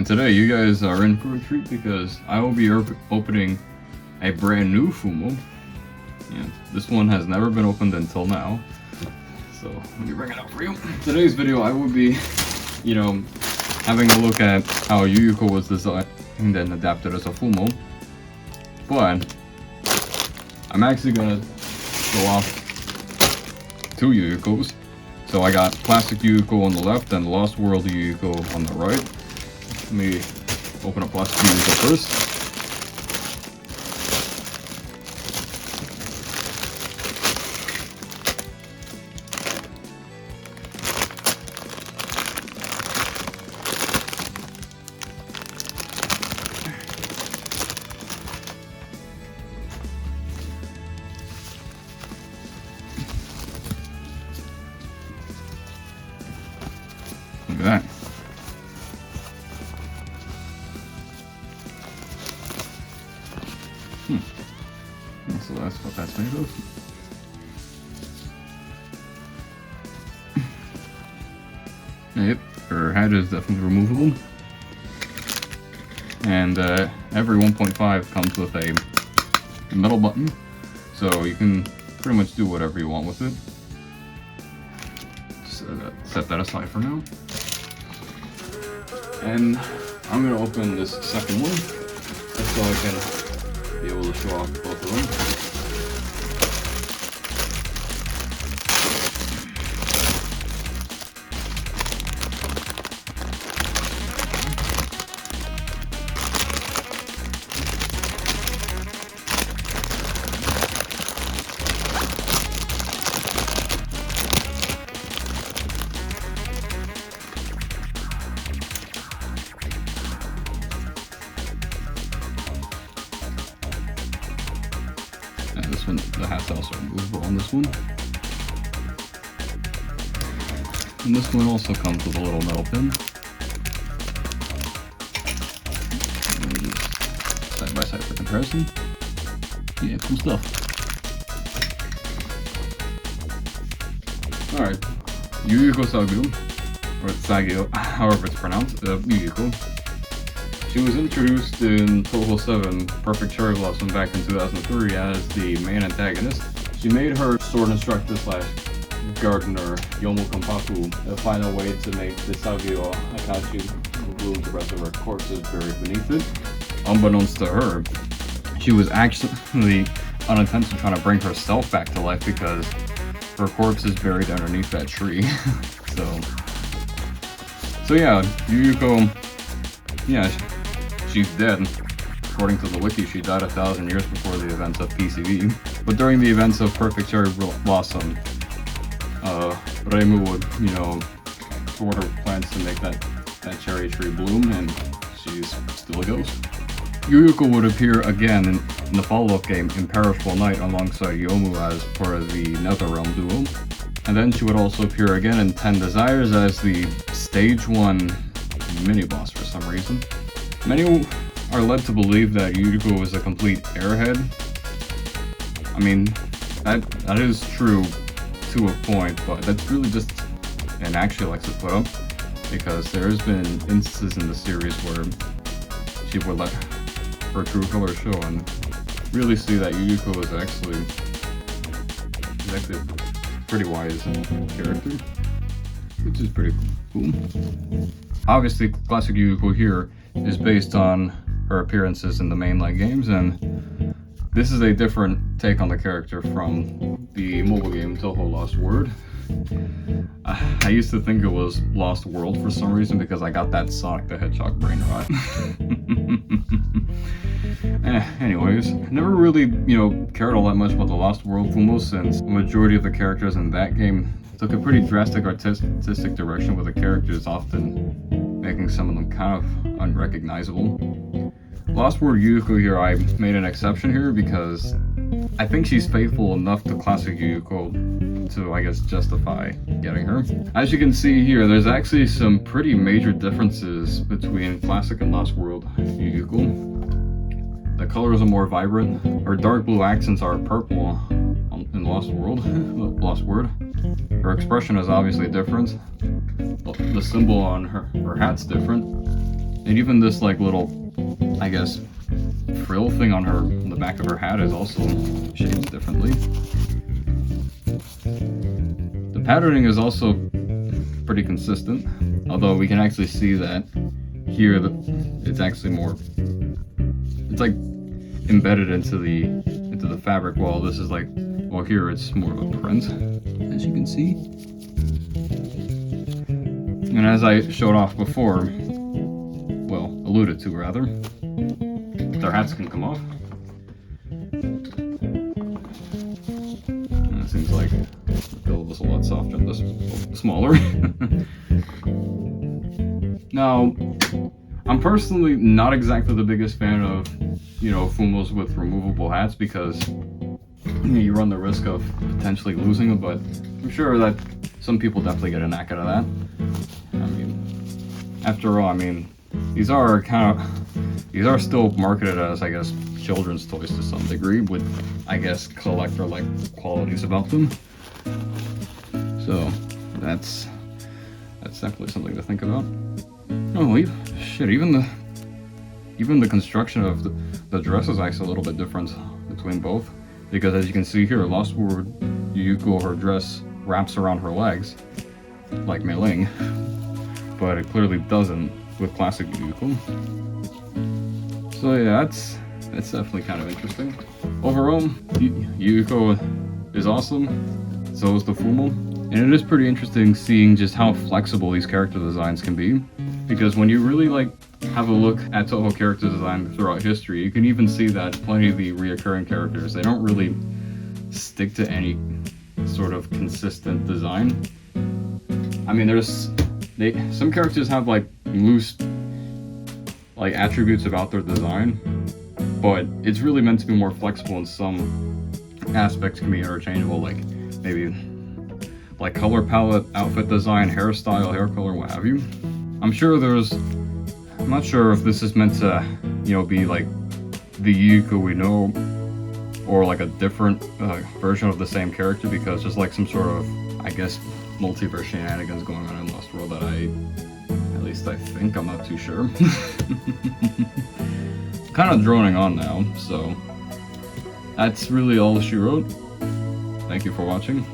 today you guys are in for a treat because I will be opening a brand new Fumo. Yeah, this one has never been opened until now. So let me bring it out for you. Today's video I will be, having a look at how Yuyuko was designed and then adapted as a Fumo. But I'm actually gonna show off two Yuyukos. So I got classic Yuyuko on the left and Lost World Yuyuko on the right. Let me open up classic Yuyuko first. Look at that. So that's what that's made of. Yep, her head is definitely removable. And every 1.5 comes with a metal button, so you can pretty much do whatever you want with it. Just set that aside for now. And I'm going to open this second one, just so I can be able to show off both of them. This one, the hat's also removable on this one. And this one also comes with a little metal pin. And just side by side for comparison. Yeah, cool stuff. Alright, Yuyuko Sagyu, or Sagyo, however it's pronounced, Yuyuko. She was introduced in Toho 7 Perfect Cherry Blossom back in 2003 as the main antagonist. She made her sword instructor slash gardener, Yomo Kampaku, find a way to make the Sagyo Akachi bloom to resurrect corpses buried beneath it. Unbeknownst to her, she was actually unintentionally trying to bring herself back to life because her corpse is buried underneath that tree. So yeah, Yuyuko, yeah, she's dead. According to the wiki, she died 1,000 years before the events of PCV. But during the events of Perfect Cherry Blossom, Reimu would, sort of plans to make that cherry tree bloom, and she's still a ghost. Yuyuko would appear again in the follow-up game Imperishable Night alongside Yomu as part of the Netherrealm duo. And then she would also appear again in 10 Desires as the Stage 1 mini-boss for some reason. Many are led to believe that Yuyuko is a complete airhead. I mean, that is true to a point, but that's really just an act she likes to put up, because there has been instances in the series where she would let her true color show and really see that Yuyuko is actually a pretty wise character, which is pretty cool. Obviously, classic Yuyuko here is based on her appearances in the mainline games, and this is a different take on the character from the mobile game Toho Lost World. I used to think it was Lost World for some reason because I got that Sonic the Hedgehog brain rot. Anyways, never really, cared all that much about the Lost World Fumo since the majority of the characters in that game took a pretty drastic artistic direction with the characters often making some of them kind of unrecognizable. Lost World Yuyuko here, I made an exception here because I think she's faithful enough to classic Yuyuko to, I guess, justify getting her. As you can see here, there's actually some pretty major differences between classic and Lost World Yuyuko. The colors are more vibrant. Her dark blue accents are purple in Lost World. Her expression is obviously different. The symbol on her hat's different. And even this like little, I guess, frill thing on the back of her hat is also shaped differently. The patterning is also pretty consistent, although we can actually see that here it's actually more, it's like embedded into the fabric, while this is like, well, here it's more of a print, as you can see. And as I showed off before, well, alluded to rather, their hats can come off. And it seems like the build is a lot softer and this smaller. Now, I'm personally not exactly the biggest fan of, you know, Fumos with removable hats because you run the risk of potentially losing them, but I'm sure that some people definitely get a knack out of that. I mean, after all, I mean, these are still marketed as, I guess, children's toys to some degree, with, I guess, collector-like qualities about them. So that's definitely something to think about. Oh, shit! Even the construction of the dress is actually a little bit different between both, because as you can see here, Lost World Yuyuko, her dress wraps around her legs like Mei Ling, but it clearly doesn't with classic Yuyuko. So yeah, that's definitely kind of interesting. Overall, Yuyuko is awesome, so is the Fumo, and it is pretty interesting seeing just how flexible these character designs can be, because when you really like have a look at Toho character design throughout history, you can even see that plenty of the reoccurring characters, they don't really stick to any sort of consistent design. I mean, some characters have like loose like attributes about their design, but it's really meant to be more flexible, and some aspects can be interchangeable, like maybe like color palette, outfit design, hairstyle, hair color, what have you. I'm not sure if this is meant to, you know, be like the Yuyuko we know, or like a different version of the same character, because there's like some sort of, I guess, multiverse shenanigans going on in Lost World that at least I think, I'm not too sure. Kind of droning on now, so that's really all she wrote. Thank you for watching.